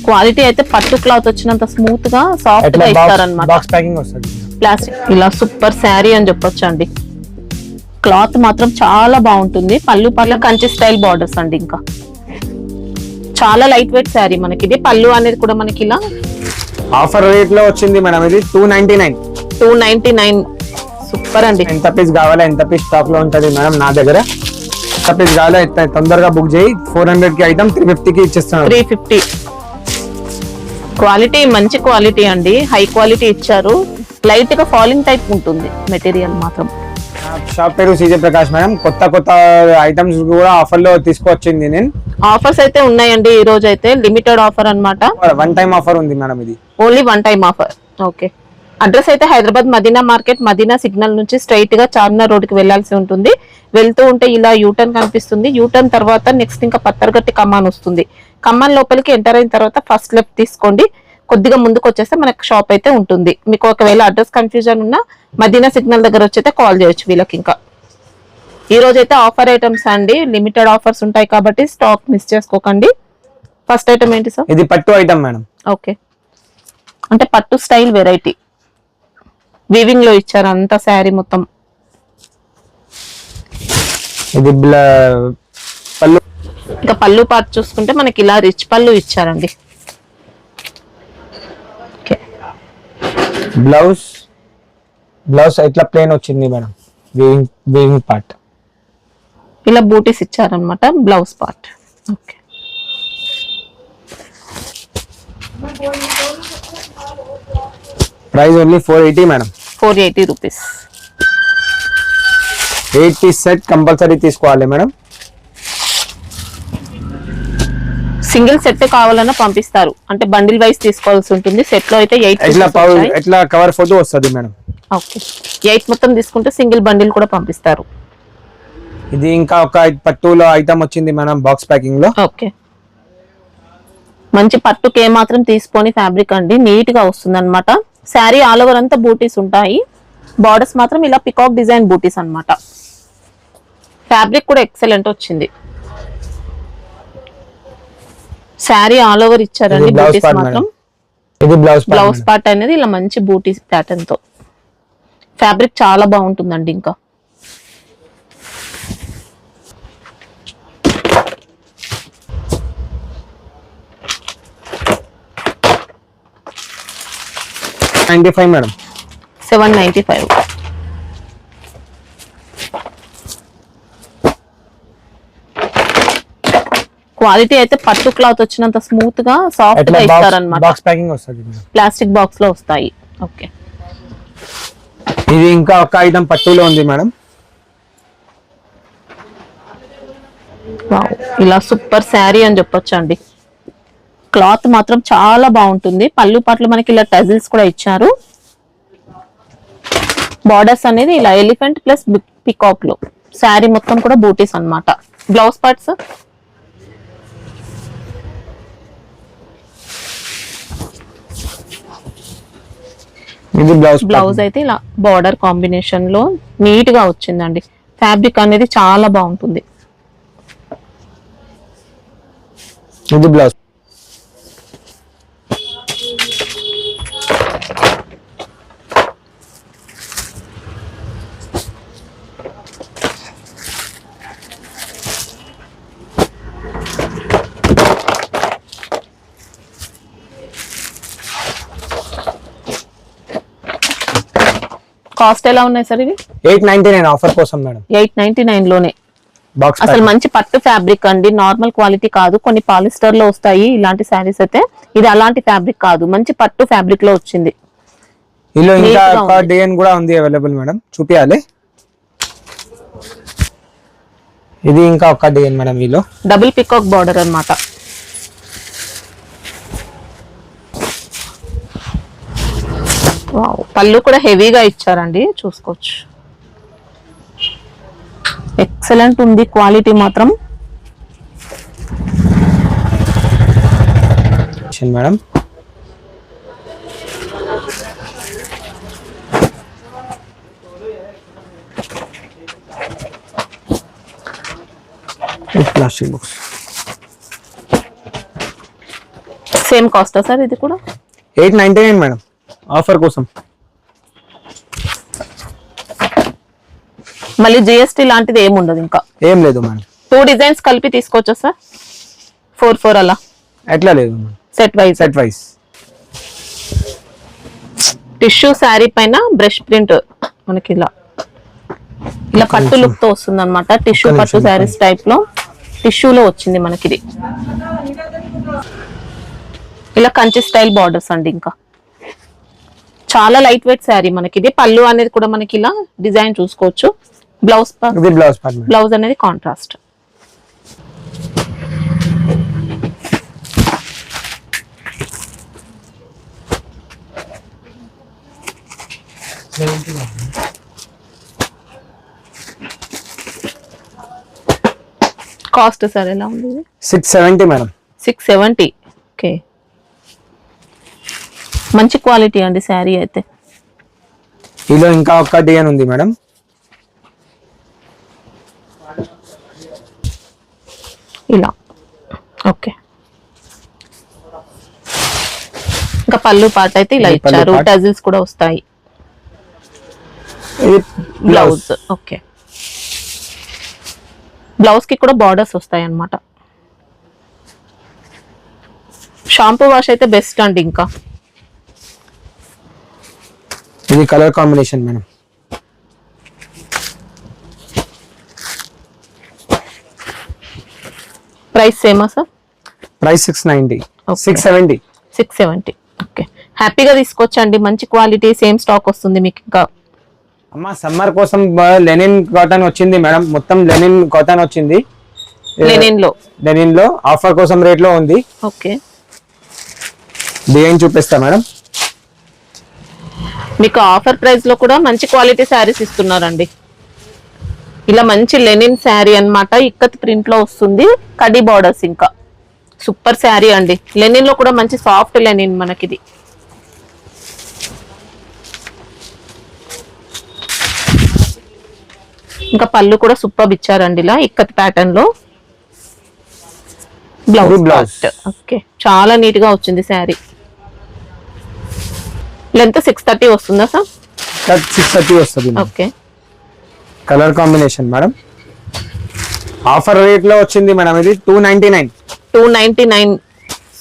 Quality అయితే పట్టు cloth వచ్చినంత స్మూత్ గా సాఫ్ట్ గా ఇస్తారన్నమాట. బాక్స్ ప్యాకింగ్ వస్తుంది. ప్లాస్టిక్ ఇలా సూపర్ శారీ అని చెప్పొచ్చు అండి. క్లాత్ మాత్రం చాలా బాగుంటుంది. పళ్ళు పళ్ళ కంచి స్టైల్ బార్డర్స్ అండి. ఇంకా చాలా లైట్ వెయిట్ శారీ మనకి. ఇది పళ్ళు అనేది కూడా మనకి ఇలా ఆఫర్ రేట్ లో వచ్చింది మేడం. ఇది 299. సూపర్ అండి. ఎంత పీస్ కావాలా, ఎంత పీస్ స్టాక్ లో ఉంటది మేడం నా దగ్గర. ఎంత పీస్ కావాలా తొందరగా బుక్ చేయి. 400 కి ఐటమ్ 350 కి ఇచ్చేస్తాను. 350. క్వాలిటీ మంచి క్వాలిటీ అండి. హై క్వాలిటీ ఇచ్చారు. లైట్ గా ఫాలింగ్ టైప్ ఉంటుంది మెటీరియల్ మాత్రం. షాప్ పేరు సీజే ప్రకాష్ మేడం. కొత్త ఐటమ్స్ కూడా ఆఫర్ లో తీసుకొచ్చింది నేను. ఆఫర్స్ అయితే ఉన్నాయండి. ఈ రోజు అయితే లిమిటెడ్ ఆఫర్ అన్నమాట. వన్ టైం ఆఫర్ ఉంది మేడం. ఇది only one time offer. Okay. Address అయితే హైదరాబాద్ మదీనా మార్కెట్, మదీనా సిగ్నల్ నుంచి స్ట్రైట్ గా చార్మినార్ రోడ్ కి వెళ్లాల్సి ఉంటుంది. వెళ్తూ ఉంటే ఇలా యూటర్న్ కనిపిస్తుంది. యూటర్న్ తర్వాత నెక్స్ట్ ఇంకా పత్తర్గట్టి కమాన్ వస్తుంది. కమాన్ లోపలికి ఎంటర్ అయిన తర్వాత ఫస్ట్ లెఫ్ట్ తీసుకోండి. కొద్దిగా ముందుకు వచ్చేస్తే మనకు షాప్ అయితే ఉంటుంది. మీకు ఒకవేళ అడ్రస్ కన్ఫ్యూజన్ ఉన్నా మదీనా సిగ్నల్ దగ్గర వచ్చైతే కాల్ చేయొచ్చు వీళ్ళకి. ఇంకా ఈ రోజు అయితే ఆఫర్ ఐటమ్స్ అండి. లిమిటెడ్ ఆఫర్స్ ఉంటాయి కాబట్టి స్టాక్ మిస్ చేసుకోకండి. ఫస్ట్ ఐటమ్ ఏంటి సార్? ఇది పట్టు ఐటమ్ మేడం. ఓకే. అంటే పట్టు స్టైల్ వెరైటీ వీవింగ్ లో ఇచ్చారు అంతా శారీ మొత్తం. ఇది పళ్ళు. ఇంకా పళ్ళు పార్ట్ చూసుకుంటే మనకి ఇలా రిచ్ పళ్ళు ఇచ్చారండి. బ్లౌజ్ ఇట్లా ప్లేన్ వచ్చింది మేడం. వీవింగ్ పార్ట్ ఇలా బూటీస్ ఇచ్చారనమాట blouse part. Okay. Price only 480 madam. 480 rupees. 8 piece set compulsory తీసుకోవాలి మేడం. సింగిల్ సెట్ కావాలన్నా పంపిస్తారు. అంటే బండిల్ వైస్ తీసుకోవాల్సి ఉంటుంది. సెట్ లో అయితే 8 ఇట్లా కవర్ ఫోటో వస్తుంది మేడం. ఓకే. 8 మొత్తం తీసుకుంటే సింగిల్ బండిల్ కూడా పంపిస్తారు. ఇది ఇంకా ఒక పట్టులో ఐటమ్ వచ్చింది మేడం బాక్స్ ప్యాకింగ్ లో. ఓకే. మంచి పట్టుకే మాత్రం తీసుకొని ఫ్యాబ్రిక్ అండి. నీట్ గా వస్తుంది అనమాట. శారీ ఆల్ ఓవర్ అంతా బూటీస్ ఉంటాయి. బార్డర్స్ మాత్రం ఇలా పికాక్ డిజైన్ బూటీస్ అన్నమాట. ఫ్యాబ్రిక్ కూడా ఎక్సలెంట్ వచ్చింది. శారీ ఆల్ ఓవర్ ఇచ్చారండి బూటీస్ మాత్రం. ఇది బ్లౌజ్ పార్ట్ అనేది ఇలా మంచి బూటీస్ ప్యాటర్న్ తో. ఫ్యాబ్రిక్ చాలా బాగుంటుందండి. ఇంకా మేడం 795. క్వాలిటీ అయితే పట్టు క్లాత్ వచ్చినంత స్మూత్ గా సాఫ్ట్ గా ఇస్తారన్నమాట. బాక్స్ ప్యాకింగ్ వస్తుంది. ప్లాస్టిక్ బాక్స్ లో వస్తాయి. ఓకే. ఇది ఇంకా ఒక ఐటమ్ పట్టులో ఉంది మేడం. ఇలా సూపర్ శారీ అని చెప్పొచ్చు అండి. క్లాత్ మాత్రం చాలా బాగుంటుంది. పళ్ళు పాటలు మనకి ఇలా టజిల్స్ కూడా ఇచ్చారు. బార్డర్స్ అనేది ఇలా ఎలిఫెంట్ ప్లస్ పికాక్ లో. శారీ మొత్తం కూడా బూటీస్ అన్నమాట. బ్లౌజ్ పార్ట్స్ ఇది బ్లౌజ్ అయితే ఇలా బార్డర్ కాంబినేషన్ లో నీట్ గా వచ్చిందండి. ఫ్యాబ్రిక్ అనేది చాలా బాగుంటుంది. ఇది బ్లౌజ్. కాస్ట్ ఎలా ఉన్నాయి సార్ ఇవి? 899 ఆఫర్ కోసం మేడం. 899 లోనే. అసలు మంచి పట్టు ఫ్యాబ్రిక్ అండి. నార్మల్ క్వాలిటీ కాదు. కొన్ని పాలిస్టర్ లో వస్తాయి ఇలాంటి శారీస్ అయితే. ఇది అలాంటి ఫ్యాబ్రిక్ కాదు. మంచి పట్టు ఫ్యాబ్రిక్ లో వచ్చింది. ఇలా ఇంకా ఒక డిజైన్ కూడా ఉంది అవైలబుల్ మేడం. చూపియాలి. ఇది ఇంకా ఒక డిజైన్ మేడం. వీలో డబుల్ పికాక్ బార్డర్ అన్నమాట. పళ్ళు కూడా హెవీగా ఇచ్చారండి. చూసుకోవచ్చు. ఎక్సలెంట్ ఉంది క్వాలిటీ మాత్రం. మేడం సేమ్ కాస్టా సార్ ఇది కూడా? 899 మేడం ఆఫర్ కోసం. మళ్ళీ జిఎస్టీ లాంటిది ఏమి ఉండదు ఇంకా? ఏం లేదు మేడం. 2 డిజైన్స్ కలిపి తీసుకోవచ్చా సార్? 4 అలా ఎట్లా లేదు సెట్ వైజ్. టిష్యూ శారీ పైన బ్రష్ ప్రింట్ మనకి ఇలా పట్టు లుక్ తో వస్తుంది అనమాట. టిష్యూ పట్టు శారీస్ టైప్ లో టిష్యూలో వచ్చింది మనకి ఇది. ఇలా కంచి స్టైల్ బార్డర్స్ అండి. ఇంకా చాలా లైట్ వెయిట్ శారీ మనకి ఇది. పళ్ళు అనేది కూడా మనకి ఇలా డిజైన్ చూసుకోవచ్చు. బ్లౌజ్ అనేది కాంట్రాస్ట్. కాస్ట్ సార్ ఎలా ఉంది? 670 మేడం. 670. ఓకే, మంచి క్వాలిటీ అండి శారీ అయితే. ఇలా ఇంకా ఒక డిజైన్ ఉంది మేడం. ఇలా ఓకే. ఇంకా పళ్ళు పాట అయితే ఇలా ఇచ్చారు. టజిల్స్ కూడా వస్తాయి. Blouse okay. బ్లౌజ్ కి కూడా బార్డర్స్ వస్తాయి అన్నమాట. షాంపూ వాష్ అయితే బెస్ట్ అండి. ఇంకా ఇది కలర్ కాంబినేషన్ మేడం. ప్రైస్ సేమా సార్? ప్రైస్ 690. 670. ఓకే, హ్యాపీగా తీసుకోవచ్చండి. మంచి క్వాలిటీ, సేమ్ స్టాక్ వస్తుంది మీకు. ఇంకా అమ్మ సమ్మర్ కోసం లెనిన్ కాటన్ వచ్చింది మేడం. మొత్తం లెనిన్ కాటన్ వచ్చింది. లెనిన్ లో ఆఫర్ కోసం రేట్ లో ఉంది. ఓకే, డిజైన్ చూపిస్తా మేడం. మీకు ఆఫర్ ప్రైస్ లో కూడా మంచి క్వాలిటీ శారీస్ ఇస్తున్నారండి. ఇలా మంచి లెనిన్ శారీ అన్నమాట. ఇక్కత్ ప్రింట్ లో వస్తుంది. కడి బార్డర్స్. ఇంకా సూపర్ శారీ అండి. లెనిన్ లో కూడా మంచి సాఫ్ట్ లెనిన్ మనకిది. ఇంకా పళ్ళు కూడా సూపర్ ఇచ్చారండి. ఇలా ఇక్కత్ ప్యాటర్న్ లో బ్లౌజ్. ఓకే, చాలా నీట్ గా వచ్చింది శారీ. లెంత్ 630 వస్తుందా సార్? 630 వస్తుంది. Okay, colour combination madam. Offer rate లో వచ్చింది మేడం. ఇది 299.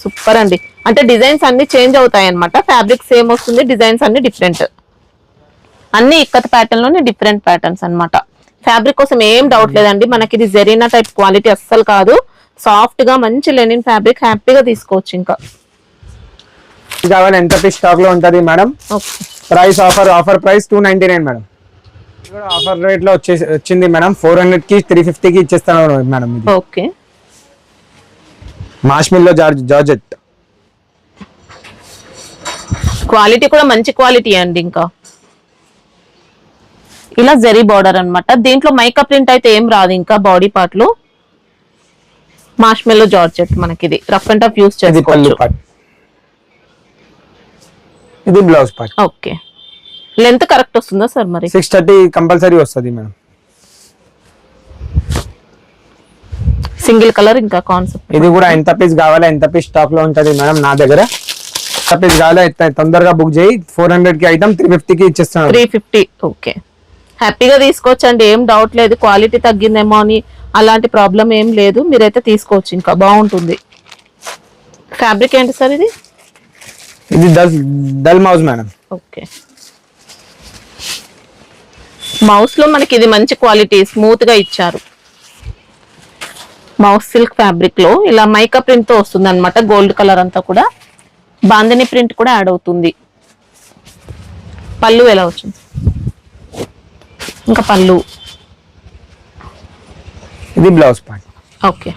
సూపర్ అండి. అంటే డిజైన్స్ అన్ని చేంజ్ అవుతాయి అన్నమాట. ఫ్యాబ్రిక్ సేమ్ వస్తుంది, డిజైన్స్ అన్ని డిఫరెంట్. అన్ని ఇక్కత్ ప్యాటర్న్ లోనే డిఫరెంట్ ప్యాటర్న్స్ అన్నమాట. ఫ్యాబ్రిక్ కోసం ఏం డౌట్ లేదండి. మనకి ఇది జెరీనా టైప్ క్వాలిటీ అస్సలు కాదు. సాఫ్ట్ గా మంచి లెనిన్ ఫ్యాబ్రిక్, హ్యాపీగా తీసుకోవచ్చు. ఇంకా కావాలి ఎంత పీస్ స్టాక్ లో ఉంటది madam. Price offer price 299 madam. Offer rate లో వచ్చింది మేడం. 400 కి 350 కి ఇచ్చేస్తాను madam. Okay, marshmallow georgette quality కూడా మంచి క్వాలిటీ అండి. ఇంకా ఇలా జరీ బార్డర్ అన్నమాట. దీంట్లో మైకా ప్రింట్ అయితే ఏం రాదు. ఇంకా బాడీ పార్ట్ లో మాష్మెల్లో జార్జెట్ మనకి ఇది రఫ్ అండ్ టఫ్ యూస్ చేసుకోవచ్చు. ఇది blouse part. Okay, length correct వస్తుందా సార్? మరి 630 కంపల్సరీ వస్తుంది మేడం. Single colour. ఇంకా కాన్సెప్ట్ ఇది కూడా ఎంత పీస్ కావాలి, ఎంత పీస్ స్టాక్ లో ఉంటది మేడం నా దగ్గర. ఎంత పీస్ కావాలి తొందరగా బుక్ చేయి. 400 కి ఐటమ్ 350 కి ఇచ్చేస్తాను. 350. ఓకే, హ్యాపీగా తీసుకోవచ్చండి. ఏం డౌట్ లేదు. క్వాలిటీ తగ్గిందేమో అని అలాంటి ప్రాబ్లం ఏం లేదు. మీరైతే తీసుకోవచ్చు. ఇంకా బాగుంటుంది. ఫ్యాబ్రిక్ ఏంటి సార్ ఇది? ఇది డల్ మౌజ్ మేడం. ఓకే, మౌస్ లో మనకి ఇది మంచి క్వాలిటీ, స్మూత్ గా ఇచ్చారు. మౌస్ సిల్క్ ఫ్యాబ్రిక్ లో ఇలా మైకా ప్రింట్ తో వస్తుంది అనమాట. గోల్డ్ కలర్ అంతా కూడా బాందిని ప్రింట్ కూడా యాడ్ అవుతుంది. పళ్ళు ఎలా వచ్చింది? ఇంకా పళ్ళు. ఇది బ్లౌజ్ పార్ట్. ఓకే,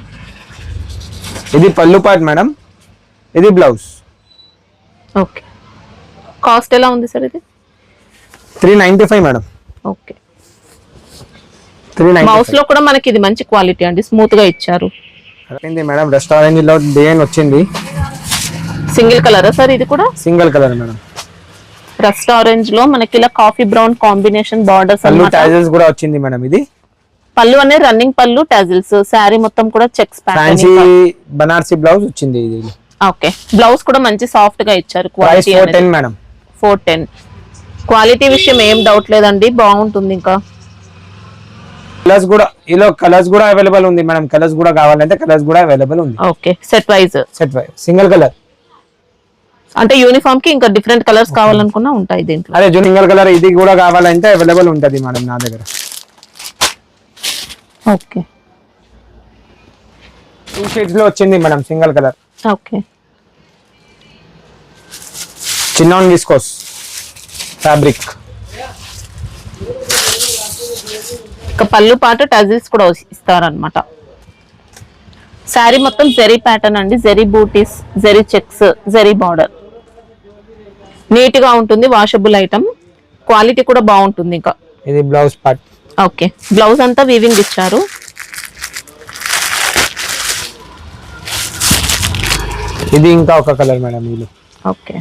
ఇది పళ్ళు పార్ట్ మేడం. ఇది బ్లౌజ్. ఓకే, కాస్ట్ ఎలా ఉంది సార్ ఇది? 395 మేడం. ఓకే, మౌస్ లో కూడా మనకి ఇది మంచి క్వాలిటీ అండి. స్మూత్ గా ఇచ్చారు. మేడం రెస్టారెంట్ లో డిజైన్ వచ్చింది. Single colour sir? ఇది కూడా single colour madam. Rust orange లో మనకి ఇలా కాఫీ బ్రౌన్ కాంబినేషన్ బార్డర్స్ అన్నమాట. టాజిల్స్ కూడా వచ్చింది మేడం. ఇది పళ్ళు అనేది రన్నింగ్ పళ్ళు, టాజిల్స్. శారీ మొత్తం కూడా checks pattern. Fancy Banarasi blouse వచ్చింది. ఇది ఓకే, బ్లౌజ్ కూడా మంచి సాఫ్ట్ గా ఇచ్చారు. Price quality 410 madam. 410. క్వాలిటీ విషయం ఏం డౌట్ లేదండి, బాగుంటుంది. ఇంకా కలర్స్ కూడా ఇలా కలర్స్ కూడా అవైలబుల్ ఉంది మేడం. కలర్స్ కూడా కావాలంటే కలర్స్ కూడా అవైలబుల్ ఉంది. Okay, set wise single colour అంటే యూనిఫామ్ కి ఇంకా డిఫరెంట్ కలర్స్ కావాలనుకున్నా ఉంటాయి దీంట్లో. అదే సింగిల్ కలర్ ఇది కూడా కావాలంటే అవైలబుల్ ఉంటది మేడం నా దగ్గర. ఓకే, 2 షేడ్స్ లో వచ్చింది madam single colour. Okay, chinon viscose fabric. ఇక పళ్ళు పాటు టజిల్స్ కూడా ఇస్తారనమాట. శారీ మొత్తం జెరీ ప్యాటర్న్ అండి, zari buttis, zari checks, zari border. Neat గా ఉంటుంది, వాషబుల్ ఐటమ్, క్వాలిటీ కూడా బాగుంటుంది. ఇంకా ఇది బ్లౌజ్ పార్ట్. ఓకే, బ్లౌజ్ అంతా వీవింగ్ ఇచ్చారు. ఇది ఇంకా ఒక కలర్ మేడం ఇది. ఓకే,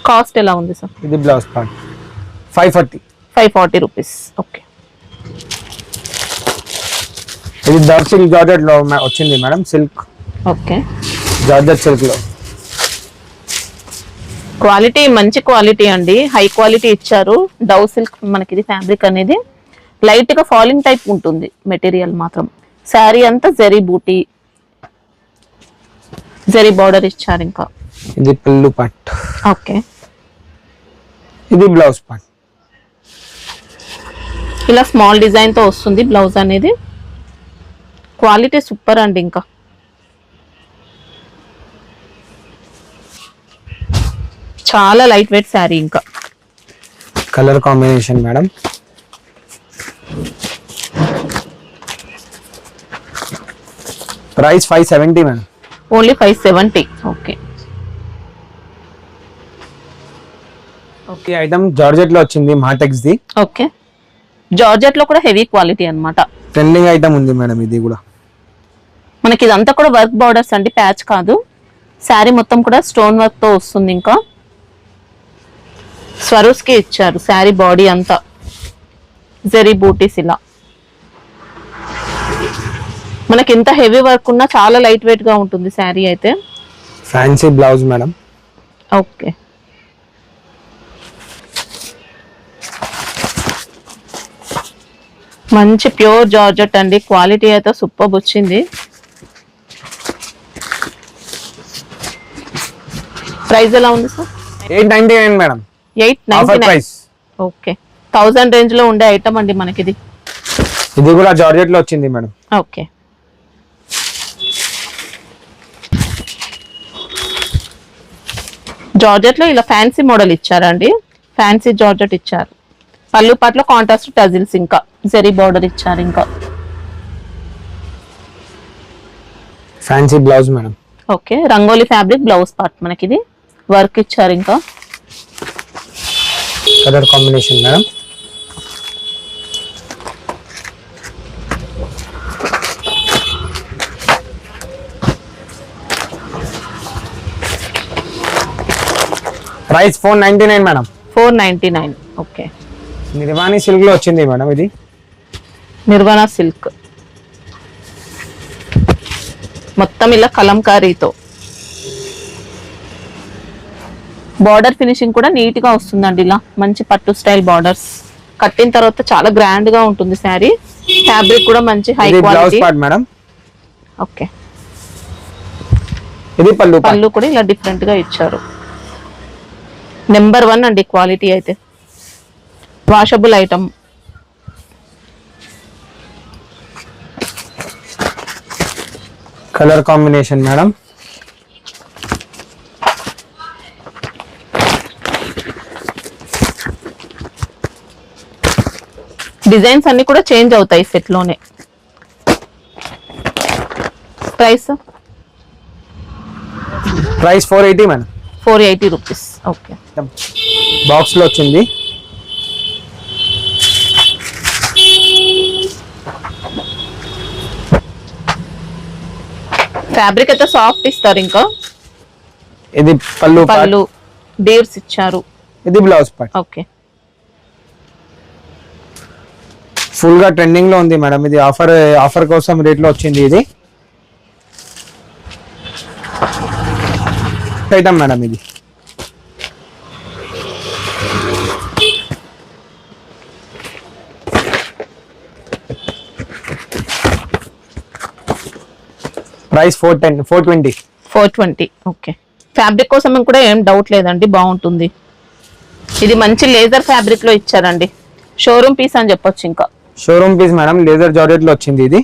కాస్ట్ ఎలా ఉంది సార్? ఇది బ్లౌజ్ పార్ట్ 540 రూపీస్. ఓకే, ఇది డార్క్ సిల్క్ జార్జెట్ లో వచ్చింది madam. Silk, okay, georgette silk లో క్వాలిటీ మంచి క్వాలిటీ అండి, హై క్వాలిటీ ఇచ్చారు. డవ్ సిల్క్ మనకి ఇది ఫ్యాబ్రిక్ అనేది లైట్ గా ఫాలింగ్ టైప్ ఉంటుంది మెటీరియల్ మాత్రం. శారీ అంతా జెరీ బూటీ, జెరీ బార్డర్ ఇచ్చారు. ఇంకా ఇది పళ్ళు పార్ట్. ఓకే, ఇది బ్లౌజ్ పార్ట్. ఇలా స్మాల్ డిజైన్ తో వస్తుంది బ్లౌజ్ అనేది. క్వాలిటీ సూపర్ అండి. ఇంకా చాలా లైట్ వెయిట్ శారీ. ఇంకా colour combination madam. Price 570 madam. Only 570. Okay, okay, item georgette లో వచ్చింది మాటెక్స్ ది. ఓకే, జార్జెట్ లో కూడా హెవీ క్వాలిటీ అన్నమాట. ట్రెండింగ్ ఐటమ్ ఉంది మేడం ఇది కూడా. మనకి ఇదంతా కూడా వర్క్ బార్డర్స్ అండి, ప్యాచ్ కాదు. శారీ మొత్తం కూడా స్టోన్ వర్క్ తో వస్తుంది. ఇంకా స్వరూస్ కి ఇచ్చారు శారీ బాడీ అంతా, జెరీ బూటీస్. ఇలా మనకి ఇంత హెవీ వర్క్ ఉన్నా చాలా లైట్ వెయిట్ గా ఉంటుంది శారీ అయితే. Fancy blouse madam. ఓకే, మంచి ప్యూర్ జార్జెట్ అండి, క్వాలిటీ అయితే సూపర్ వచ్చింది. ప్రైస్ ఎలా ఉంది సార్? 899 మేడం. 899. ఓకే, 1000 రేంజ్ లో ఉండే ఐటమ్ అండి మనకి ఇది. ఇది కూడా జార్జెట్ లో వచ్చింది మేడం. ఓకే, జార్జెట్ లో ఇలా ఫ్యాన్సీ మోడల్ ఇచ్చారండి, ఫ్యాన్సీ జార్జెట్ ఇచ్చారు. పళ్ళు పాటలో కాంట్రాస్ట్ టజిల్స్, ఇంకా జెరీ బార్డర్ ఇచ్చారు. ఇంకా fancy blouse madam. Okay, rangoli fabric blouse part మనకి ఇది వర్క్ ఇచ్చారు. ఇంకా colour combination madam. Price 499 madam. 499. Okay, Nirvani silk లో వచ్చింది మేడం ఇది. నిర్వాణ సిల్క్ మొత్తం ఇలా కలంకారీతో. బార్డర్ ఫినిషింగ్ కూడా నీట్ గా వస్తుందండి. ఇలా మంచి పట్టు స్టైల్ బార్డర్స్ కట్టిన తర్వాత చాలా గ్రాండ్ గా ఉంటుంది శారీ. ఫ్యాబ్రిక్ కూడా మంచి హై క్వాలిటీ మేడం. ఓకే, ఇది పళ్ళు కూడా ఇలా డిఫరెంట్ గా ఇచ్చారు. నెంబర్ 1 అండి క్వాలిటీ అయితే. Washable item. Colour combination madam. Designs అన్ని కూడా చేంజ్ అవుతాయి సెట్ లోనే. Price 480 madam. 480 rupees. Okay, box లో వచ్చింది. ఫ్యాబ్రిక్ అయితే సాఫ్ట్ ఇస్తారు. ఇంకా ఇది పళ్ళు డీర్స్ ఇచ్చారు. ఇది బ్లౌజ్ పార్ట్. ఓకే, ఫుల్ గా ట్రెండింగ్ లో ఉంది మేడం ఇది. ఆఫర్ కోసం రేట్ లో వచ్చింది ఇది. సాఫ్ట్ ఐటమ్ మేడం ఇది. ప్రైస్ 420. 420. ఓకే. ఫ్యాబ్రిక్ కోసం కూడా ఏం డౌట్ లేదండి, బాగుంటుంది. ఇది మంచి లేజర్ ఫ్యాబ్రిక్ లో ఇచ్చారండి, షోరూమ్ పీస్ అని చెప్పొచ్చు. ఇంకా showroom piece madam, laser georgette లో వచ్చింది ఇది.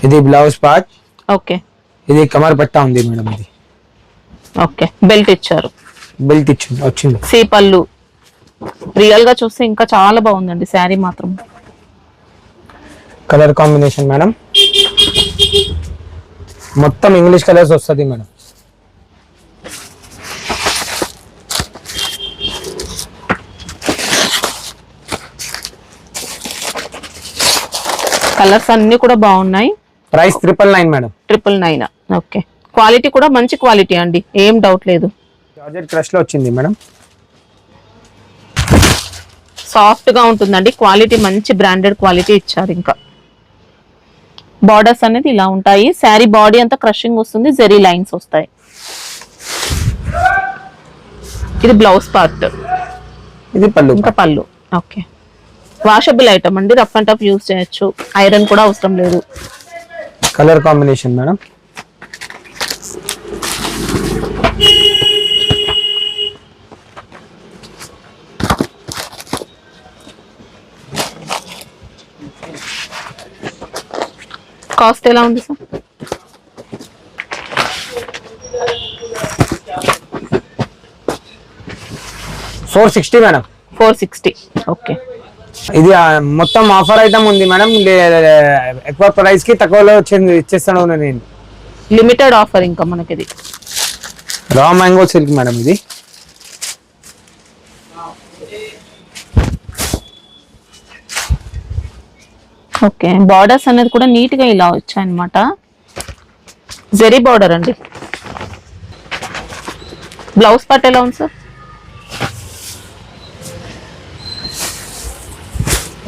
ఇది బ్లౌజ్ పార్ట్. ఓకే. ఇది కమర్ పట్టా ఉంది మేడం ఇది. ఓకే. బెల్ట్ ఇచ్చారు, బెల్ట్ వచ్చింది. సీ పళ్ళు. రియల్ గా చూస్తే ఇంకా చాలా బాగుందండి శారీ మాత్రం. కలర్ కాంబినేషన్ మేడం, మొత్తం ఇంగ్లీష్ కలర్స్ వస్తుంది మేడం. కలర్స్ అన్ని కూడా బాగున్నాయి. Price 999 madam. 999. ఓకే. క్వాలిటీ కూడా మంచి క్వాలిటీ అండి, ఏం డౌట్ లేదు. జార్జెట్ క్రష్ లో వచ్చింది మేడం. సాఫ్ట్ గా ఉంటుందండి, క్వాలిటీ మంచి బ్రాండెడ్ క్వాలిటీ ఇచ్చారు. ఇంకా బార్డర్స్ అనేది ఇలా ఉంటాయి. శారీ బాడీ అంతా క్రషింగ్ వస్తుంది, జెరీ లైన్స్ వస్తాయి. ఇది బ్లౌజ్ పార్ట్, ఇది పళ్ళు. ఇంకా పళ్ళు. ఓకే. వాషబుల్ ఐటమ్ అండి, రఫ్ అండ్ టఫ్ యూజ్ చేయొచ్చు, ఐరన్ కూడా అవసరం లేదు. కలర్ కాంబినేషన్ మేడం, కాస్ట్ ఎలా ఉంది సార్? 460 మేడం. 460. ఓకే. ఇది మొత్తం ఆఫర్ ఐటమ్ ఉంది మేడం, ఎక్కువ ప్రైస్ కి తక్కువలో ఇచ్చేస్తాను నేను. లిమిటెడ్ ఆఫర్ ఇంకా మనకి. ఇది రా మ్యాంగో సిల్క్ మేడం ఇది. ఓకే. బార్డర్స్ అనేది కూడా నీట్ గా ఇలా వచ్చాయన్నమాట, జెరీ బార్డర్ అండి. బ్లౌజ్ పార్ట్ ఎలా ఉంది సార్?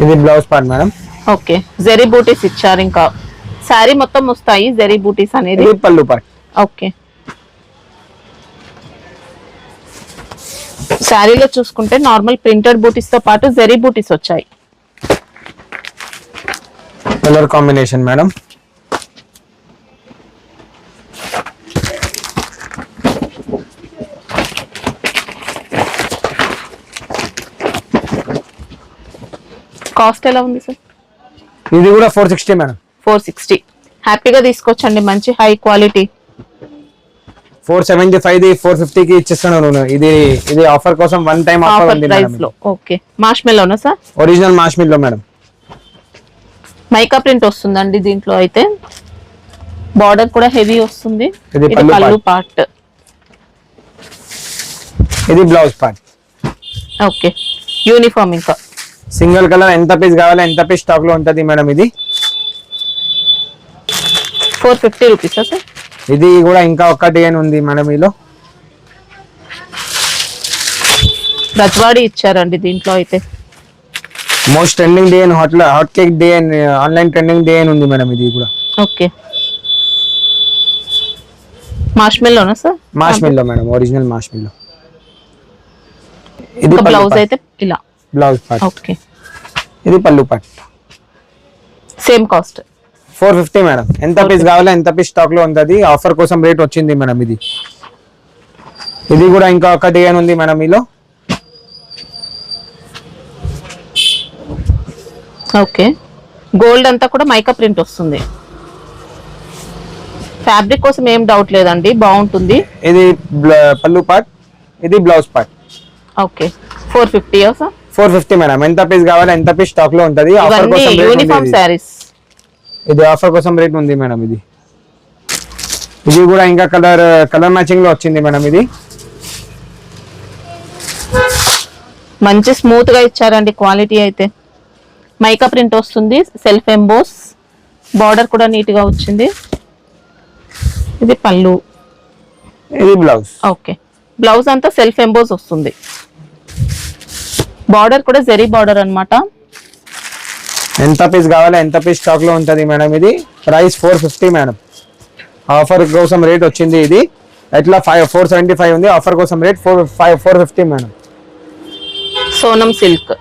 ఇది blouse part madam. Okay. Zari buttis ఇచ్చారు, ఇంకా శారీ మొత్తం వస్తాయి జెరీ బూటీస్ అనేది. ఇది పళ్ళు పార్ట్. ఓకే. శారీలో చూసుకుంటే నార్మల్ ప్రింటెడ్ బూటీస్ తో పాటు జెరీ బూటీస్ వచ్చాయి. కలర్ కాంబినేషన్ మేడం, కాస్ట్ ఎలా ఉంది సార్? ఇది కూడా 460 మేడం. 460. హ్యాపీగా తీసుకోవచ్చండి, మంచి హై క్వాలిటీ. 475 450 కి ఇచ్చేస్తాను. ఇది ఆఫర్ కోసం వన్ టైం ఆఫర్ ఉంది ప్రైస్ లో. ఓకే. మార్ష్మెల్లోనా sir? Original marshmallow madam. Mica print వస్తుందండి దీంట్లో అయితే, బార్డర్ కూడా హెవీ వస్తుంది. ఇది పళ్ళు పార్ట్, ఇది బ్లౌజ్ పార్ట్. ఓకే. యూనిఫామ్. ఇంకా సింగిల్ కలర్ ఎంత పీస్ కావాలి ఎంత పీస్ స్టాక్ లో ఉంటది మేడం. ఇది 450 రూపీసా సార్? ఇది కూడా ఇంకా ఒక డిజైన్ ఉంది మేడం. మీలో రజ్వాడి ఇచ్చారండి దీంట్లో అయితే. Most trending design, hot cake design, online trending design ఉంది మేడం. ఇది కూడా ఓకే. మార్ష్మెల్లోనా sir? Marshmallow madam, original marshmallow. ఇది బ్లౌజ్ అయితే ఇలా బ్లౌజ్ పార్ట్. ఓకే. ఇది పళ్ళు పార్ట్. Same cost 450 madam. ఎంత పీస్ కావాలి ఎంత పీస్ స్టాక్ లో ఉంటది, ఆఫర్ కోసం రేట్ వచ్చింది మేడం. ఇది కూడా ఇంకా ఒక డిజైన్ ఉంది మేడం మీలో. ఓకే. గోల్డ్ అంతా కూడా మైకా ప్రింట్ వస్తుంది. ఫ్యాబ్రిక్ కోసం ఏం డౌట్ లేదండి, బాగుంటుంది. ఇది పళ్ళు పార్ట్, ఇది blouse part. Okay. 450 sir? 450 madam. ఎంత పీస్ కావాలి ఎంత పీస్ స్టాక్ లో ఉంటది, ఆఫర్ కోసం యూనిఫామ్ సారీస్. ఇది ఆఫర్ కోసం రేట్ ఉంది మేడం. ఇది కూడా ఇంకా కలర్ మ్యాచింగ్ లో వచ్చింది మేడం. ఇది మంచి స్మూత్ గా ఇచ్చారండి క్వాలిటీ అయితే. మైకా ప్రింట్ వస్తుంది, సెల్ఫ్ ఎంబోస్, బార్డర్ కూడా నీట్ గా వచ్చింది. ఇది పళ్ళు, ఇది బ్లౌజ్. ఓకే. బ్లౌజ్ అంతా సెల్ఫ్ ఎంబోస్ వస్తుంది, బార్డర్ కూడా జెరీ బార్డర్ అన్నమాట. ఎంత పీస్ కావాలి ఎంత పీస్ స్టాక్ లో ఉంటది మేడం. ఇది ప్రైస్ 450 మేడం. ఆఫర్ కోసం రేట్ వచ్చింది ఇది. ఇట్లా 475 ఉంది. ఆఫర్ కోసం రేట్ 450 మేడం. సోనం సిల్క్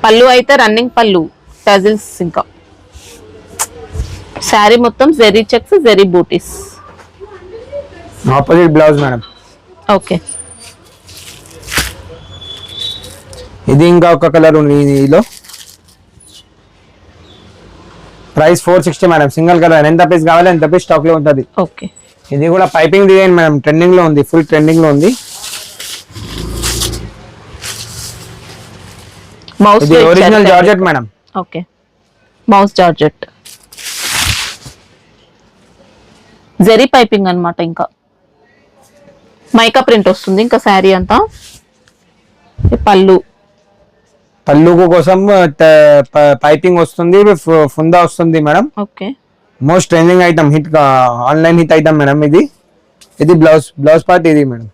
పళ్ళు అయితే రన్నింగ్ పళ్ళు టజిల్స్, ఇంకా శారీ మొత్తం జెరీ చెక్స్, జెరీ బూటీస్. Opposite blouse madam. ఓకే, ఇది ఇంకా ఒక కలర్ ఉంది ఇదిలో. Price 460 madam. Single colour. ఎంత పీస్ కావాలి ఎంత పీస్ స్టాక్ లో ఉంటుంది. ఓకే, ఇది కూడా పైపింగ్ డిజైన్ మేడం. ట్రెండింగ్ లో ఉంది, ఫుల్ ట్రెండింగ్ లో ఉంది. మౌస్ ఇది ఒరిజినల్ జార్జెట్ మేడం. ఓకే, మౌస్ జార్జెట్ జెరీ పైపింగ్ అన్నమాట. ఇంకా మైకా ప్రింట్ వస్తుంది. ఇంకా శారీ అంతా పళ్ళు పళ్ళుకు కోసం పైపింగ్ వస్తుంది, ఫుందా వస్తుంది madam. Okay, most trending item, hit online hit item madam ఇది. ఇది బ్లౌజ్ పార్ట్ ఇది madam.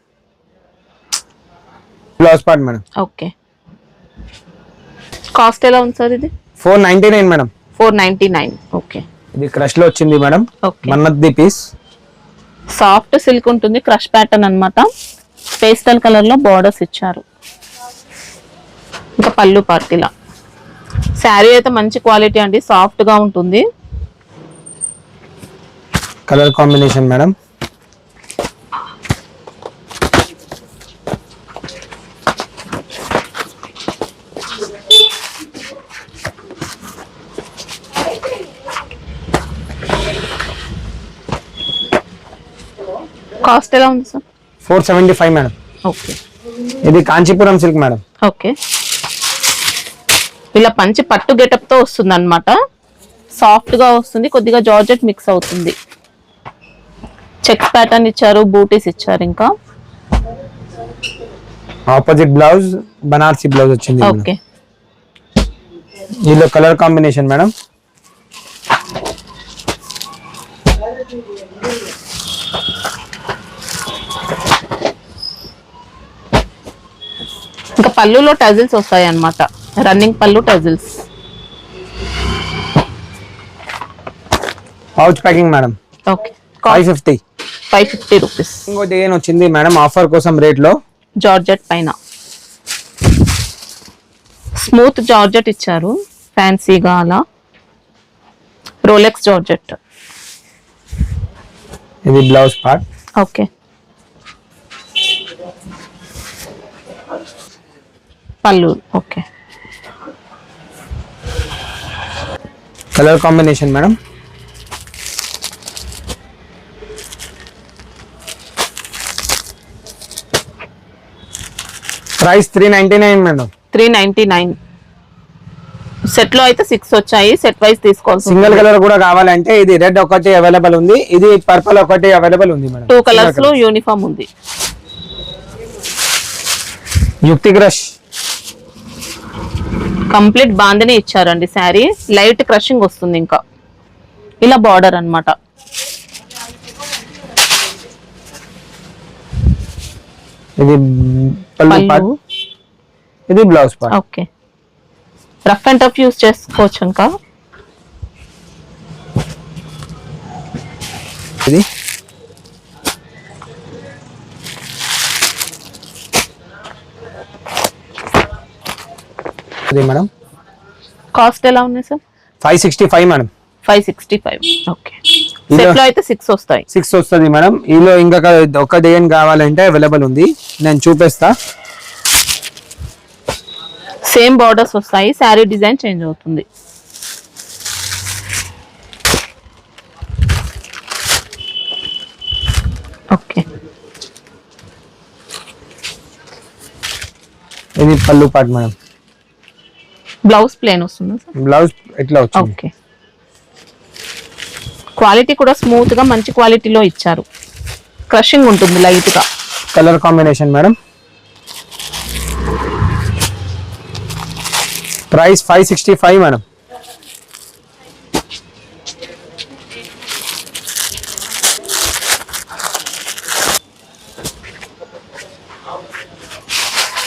Blouse part madam. Okay, cost ఎలా ఉంది సార్ ఇది? 499 మేడం. 499. ఓకే, ఇది క్రష్ లో వచ్చింది మేడం. ఓకే, మన్నత్ది పీస్. సాఫ్ట్ సిల్క్ ఉంటుంది, క్రష్ ప్యాటర్న్ అన్నమాట. పేస్టల్ కలర్ లో బార్డర్స్ ఇచ్చారు. ఇంకా పళ్ళు పార్ట్ ఇలా. శారీ అయితే మంచి క్వాలిటీ అండి, సాఫ్ట్ గా ఉంటుంది. Colour combination madam. కాస్ట్ ఎలా ఉంది సార్? 475 మేడం. ఓకే, ఇది కాంచీపురం సిల్క్ మేడం. ఓకే, ఇలా పంచి పట్టు గెటప్ తో వస్తుంది అన్నమాట. సాఫ్ట్ గా వస్తుంది, కొద్దిగా జార్జెట్ మిక్స్ అవుతుంది. చెక్స్ ప్యాటర్న్ ఇచ్చారు, బూటీస్ ఇచ్చారు. ఇంకా ఆపోజిట్ బ్లౌజ్ బనారసి బ్లౌజ్ వచ్చింది. ఓకే, దీనిలో కలర్ కాంబినేషన్ మేడం. ఇంకా పళ్ళులో టజిల్స్ వస్తాయి అన్నమాట. రన్నింగ్ పళ్ళు tassels. Pouch packing madam. Okay, 550 rupees. ఇంకోటి ఏం వచ్చింది మేడం ఆఫర్ కోసం రేట్ లో, జార్జెట్ పైన స్మూత్ జార్జెట్ ఇచ్చారు, ఫ్యాన్సీగా అలా. Rolex georgette. ఇది బ్లౌజ్ పార్ట్. ఓకే, పళ్ళు. Okay, colour combination madam. Price 399 madam. 399. Set లో అయితే 6 వచ్చాయి. సెట్ వైస్ తీసుకోవాలి. సింగిల్ కలర్ కూడా కావాలంటే ఇది రెడ్ ఒకటి అవైలబుల్ ఉంది, ఇది పర్పుల్ ఒకటి అవైలబుల్ ఉంది మేడం. 2 కలర్స్ లో యూనిఫామ్ ఉంది. యుక్తి క్రష్ కంప్లీట్ బాందని ఇచ్చారండి. శారీ లైట్ క్రషింగ్ వస్తుంది. ఇంకా ఇలా బార్డర్ అన్నమాట. ఇది పళ్ళు పార్ట్, ఇది blouse part. Okay, rough and tough use చేసుకోవచ్చు. ఇంకా ఇది ఇది మేడం. కాస్ట్ ఎలా ఉన్నాయి సార్? 565 మేడం. 565. ఓకే, సెట్ లో అయితే 6 వస్తాయి. 6 వస్తుంది మేడం. ఈలో ఇంకా ఒక డిజైన్ కావాలంటే అవైలబుల్ ఉంది, నేను చూపిస్తా. సేమ్ బార్డర్స్ వస్తాయి, శారీ డిజైన్ చేంజ్ అవుతుంది. ఓకే, ఇది పళ్ళు పార్ట్ మేడం. బ్లౌజ్ ప్లేన్ వస్తుంది సార్. బ్లౌజ్ ఇట్లా వచ్చింది. ఓకే, క్వాలిటీ కూడా స్మూత్ గా మంచి క్వాలిటీలో ఇచ్చారు. క్రషింగ్ ఉంటుంది లైట్ గా. Colour combination madam. Price 565 madam.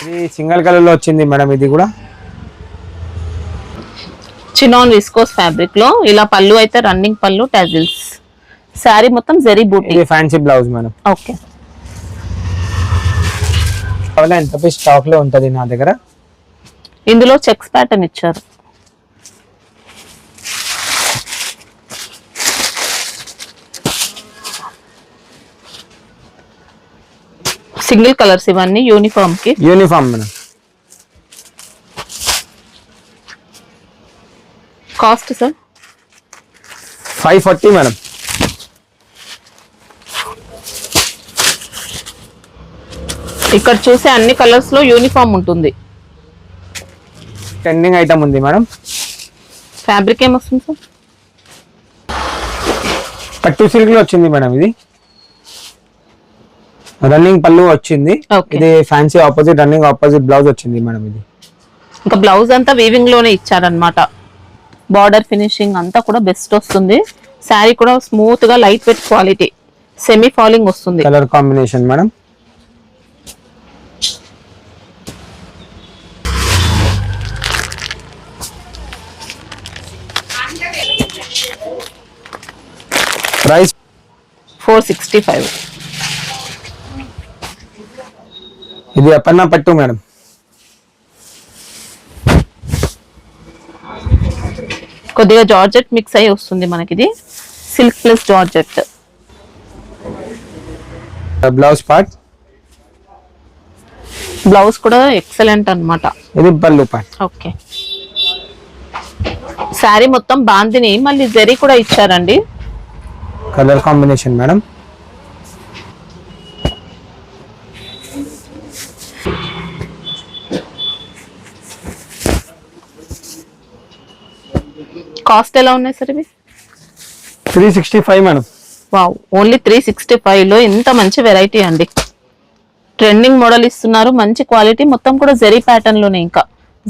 ఇది సింగిల్ కలర్ లో వచ్చింది మేడం. ఇది కూడా చినాన్ విస్కోస్ ఫ్యాబ్రిక్ లో ఇలా పళ్ళు అయితే రన్నింగ్ పళ్ళు టజిల్స్. శారీ మొత్తం జరీ బూటీ. ఇది ఫ్యాన్సీ బ్లౌజ్ మేడం. ఓకే. కావాలా ఎంత పీస్ స్టాక్ లో ఉంటది నా దగ్గర. ఇందులో చెక్స్ ప్యాటర్న్ ఇచ్చారు. సింగిల్ కలర్స్ ఇవన్నీ యూనిఫామ్ కి. Uniform madam. Cost sir 540 madam. ఇక్కడ చూసే అన్ని కలర్స్ లో యూనిఫామ్ ఉంటుంది. ట్రెండింగ్ ఐటమ్ ఉంది మేడం. ఫ్యాబ్రిక్ ఏమొస్తుంది సార్? పట్టు సిల్క్ లో వచ్చింది మేడం. ఇది రన్నింగ్ పళ్ళు వచ్చింది. ఇది fancy opposite running opposite blouse వచ్చింది మేడం. ఇది ఇంకా బ్లౌజ్ అంతా వీవింగ్ లోనే ఇచ్చారనమాట. బార్డర్ ఫినిషింగ్ అంతా కూడా బెస్ట్ వస్తుంది. శారీ కూడా స్మూత్ గా light weight quality, semi falling వస్తుంది. Colour combination madam. ప్రైస్ 465. ఇది అపన్నా పట్టు మేడం. కొద్దిగా జార్జెట్ మిక్స్ అయ్యి వస్తుంది మనకి. ఇది silk plus georgette. Blouse part. Blouse కూడా ఎక్సలెంట్ అన్నమాట. ఇది పళ్ళు పార్ట్. ఓకే. శారీ మొత్తం బాందిని మళ్ళీ జరీ కూడా ఇచ్చారండి. Colour combination madam. కాస్ట్ ఎలా ఉన్నాయి సార్ ఇవి? 365 మేడం. వావ్, ఓన్లీ 365 లో ఎంత మంచి వెరైటీ అండి. ట్రెండింగ్ మోడల్ ఇస్తున్నారు, మంచి క్వాలిటీ, మొత్తం కూడా జరీ ప్యాటర్న్ లోనే ఇంకా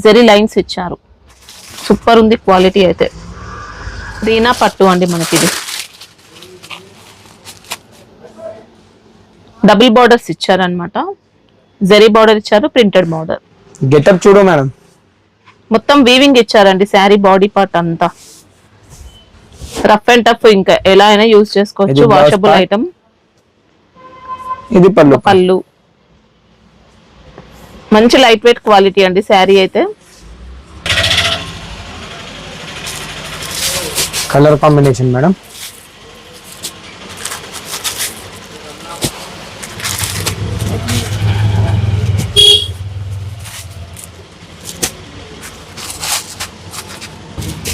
జరీ లైన్స్ ఇచ్చారు. సూపర్ ఉంది క్వాలిటీ అయితే. దీనా పట్టు అండి మనకి. ఇది డబుల్ బార్డర్స్ ఇచ్చారనమాట. జరీ బార్డర్ ఇచ్చారు, ప్రింటెడ్ బార్డర్. గెటప్ చూడు మేడం. మొత్తం వీవింగ్ ఇచ్చారండి శారీ బాడీ పార్ట్ అంతా. రఫ్ అండ్ టఫ్ ఇంకా ఎలా అయినా యూజ్ చేసుకోవచ్చు. Washable item. ఇది పళ్ళు. పళ్ళు మంచి లైట్ వెయిట్ క్వాలిటీ అండి శారీ అయితే. Colour combination madam.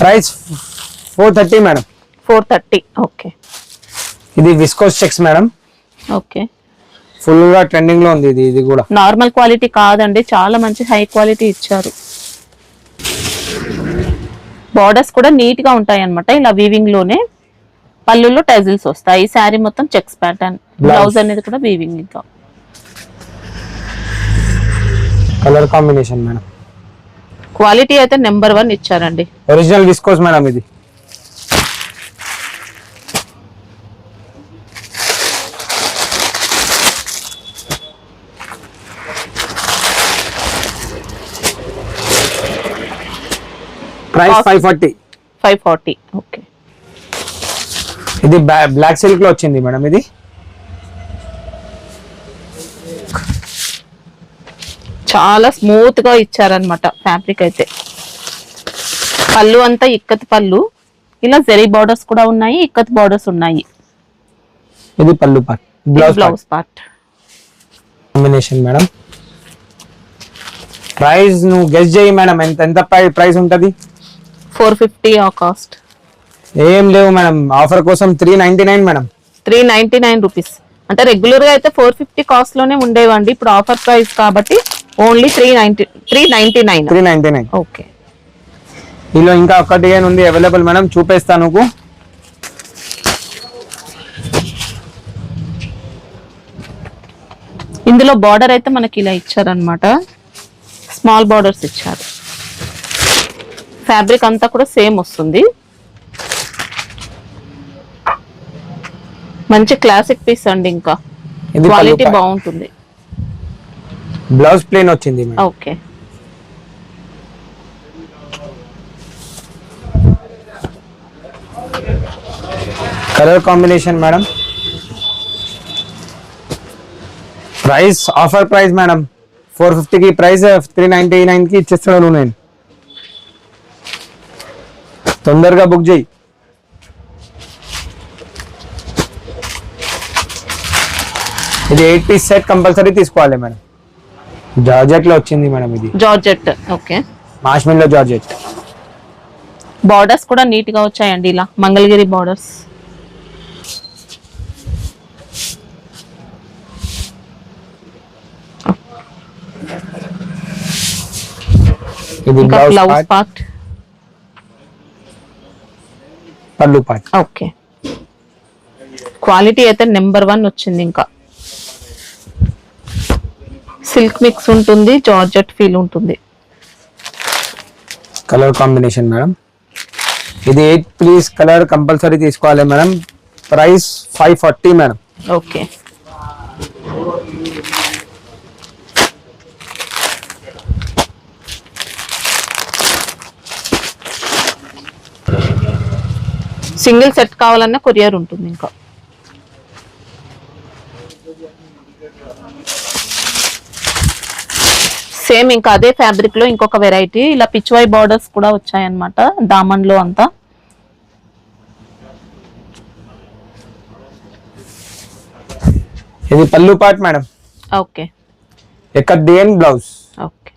Price 430 madam. 430. Okay. ఇది viscose checks madam. Okay. Full గా ట్రెండింగ్ లో ఉంది. ఇది కూడా నార్మల్ క్వాలిటీ కాదండి, చాలా మంచి హై క్వాలిటీ ఇచ్చారు. బార్డర్స్ కూడా నీట్ గా ఉంటాయి అన్నమాట. ఇలా వీవింగ్ లోనే పళ్ళులో టెజిల్స్ వస్తాయి. శారీ మొత్తం చెక్స్ ప్యాటర్న్. బ్లౌజ్ అనేది కూడా వీవింగ్. ఇంకా కలర్ కాంబినేషన్ మేడం. క్వాలిటీ అయితే నెంబర్ 1 ఇచ్చారండి. Original viscose madam. ఇది ప్రైస్ 540. ఓకే. ఇది బ్లాక్ సిల్క్ లో వచ్చింది మేడం. ఇది చాలా స్మూత్ గా ఇచ్చారనమాట ఫ్యాబ్రిక్ అయితే. పళ్ళు అంతా ఇక్కత్ పళ్ళు. ఇలా జరీ బార్డర్స్ కూడా ఉన్నాయి, ఇక్కత్ బార్డర్స్ ఉన్నాయి. ఇది పళ్ళు part. Blouse part combination madam. Price నువ్వు గెస్ చేయి మేడం. ఎంత ప్రైస్ ఉంటది? 450 ఆ కాస్ట్. ఏం లేవు మేడం, ఆఫర్ కోసం 399 మేడం. 399 రూపీస్. అంటే రెగ్యులర్ గా అయితే 450 కాస్ట్ లోనే ఉండేవండి. ఇప్పుడు ఆఫర్ ప్రైస్ కాబట్టి ఓన్లీ 399. ఓకే. ఇలా ఇంకా ఒకటి ఉంది అవైలబుల్ మేడం, చూపిస్తాను నీకు. ఇందులో బార్డర్ అయితే మనకి ఇలా ఇచ్చారనమాట. స్మాల్ బార్డర్స్ ఇచ్చారు. ఫ్యాబ్రిక్ అంతా కూడా సేమ్ వస్తుంది. మంచి క్లాసిక్ పీస్ అండి. ఇంకా క్వాలిటీ బాగుంటుంది. బ్లౌజ్ ప్లేన్ వచ్చింది. Okay. Colour combination madam. Price offer price madam 450కి ప్రైస్ 399కి ఇచ్చేస్తున్నాను నేను. తొందరగా బుక్ చేయి. ఇది 8 పీస్ సెట్ కంపల్సరీ తీసుకోవాలి మేడం. జార్జెట్ లో వచ్చింది మేడం, ఇది georgette. Okay, marshmallow georgette. Borders కూడా నీట్ గా వచ్చాయండి, ఇలా మంగళగిరి బార్డర్స్. ఇది ఇంకా బ్లౌజ్ బ్లౌజ్ పార్ట్, పార్ట్. పళ్ళు పార్ట్. ఓకే, క్వాలిటీ అయితే నెంబర్ 1 వచ్చింది. ఇంకా సిల్క్ మిక్స్ ఉంటుంది, జార్జెట్ ఫీల్ ఉంటుంది. Colour combination madam. ఇది 8 పీస్ కలర్ కంపల్సరీ తీసుకోవాలి madam. Price 540 madam. Okay, single set కావాలన్నా కొరియర్ ఉంటుంది. ఇంకా సేమ్ ఇంకా అదే ఫ్యాబ్రిక్ లో ఇంకొక వెరైటీ, ఇలా పిచ్వై బార్డర్స్ కూడా వచ్చాయన్నమాట దామన్ లో అంతా. ఇది పళ్ళు పార్ట్ మేడం. ఓకే, ఎక్కడియన్ బ్లౌజ్. ఓకే,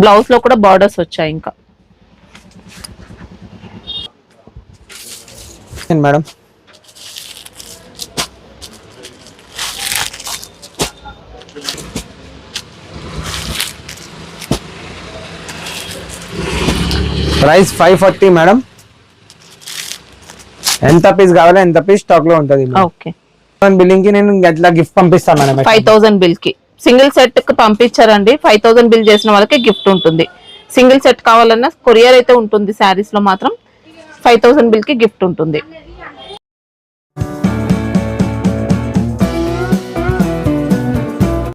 బ్లౌజ్ లో కూడా బార్డర్స్ వచ్చాయి. ఇంకా మేడం ప్రైస్ 540 మేడం. ఎంత పీస్ కావాలో ఎంత పీస్ స్టాక్ లో ఉంటుంది. ఓకే, బిల్లింగ్ కి నేను ఎట్లా గిఫ్ట్ పంపిస్తాను మేడం. 5000 బిల్ కి సింగిల్ సెట్ కి పంపించారండి. 5000 బిల్ చేసిన వాళ్ళకి గిఫ్ట్ ఉంటుంది. సింగిల్ సెట్ కావాలన్నా కొరియర్ అయితే ఉంటుంది. శారీస్ లో మాత్రం 5000 బిల్ కి గిఫ్ట్ ఉంటుంది.